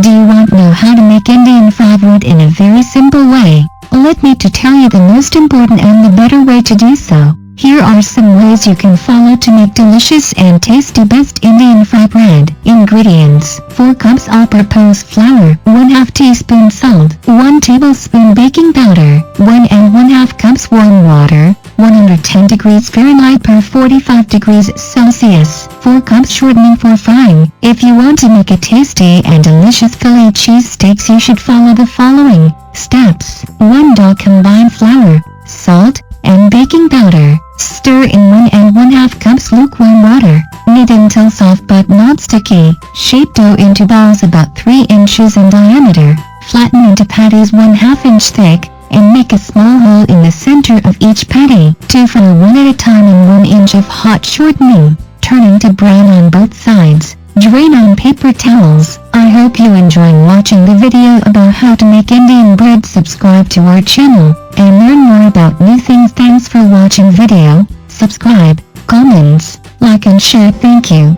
Do you want to know how to make Indian frybread in a very simple way? Let me to tell you the most important and the better way to do so. Here are some ways you can follow to make delicious and tasty best Indian frybread. Ingredients: 4 cups all-purpose flour, 1/2 teaspoon salt, 1 tablespoon baking powder, 1 and 1/2 cups warm water, 110 degrees Fahrenheit per 45 degrees Celsius, 4 cups shortening for frying. If you want to make a tasty and delicious Philly cheesesteaks, you should follow the following steps. 1. Combine flour, salt, and baking powder. Stir in 1 and 1/2 cups lukewarm water. Knead until soft but not sticky. Shape dough into balls about 3 inches in diameter. Flatten into patties 1/2 inch thick, and make a small hole in the center of each patty. 2. Fry 1 at a time in 1 inch of hot shortening, turning to brown on both sides. Drain on paper towels. I hope you enjoy watching the video about how to make Indian bread. Subscribe to our channel and learn more about new things. Thanks for watching video. Subscribe, comments, like and share. Thank you.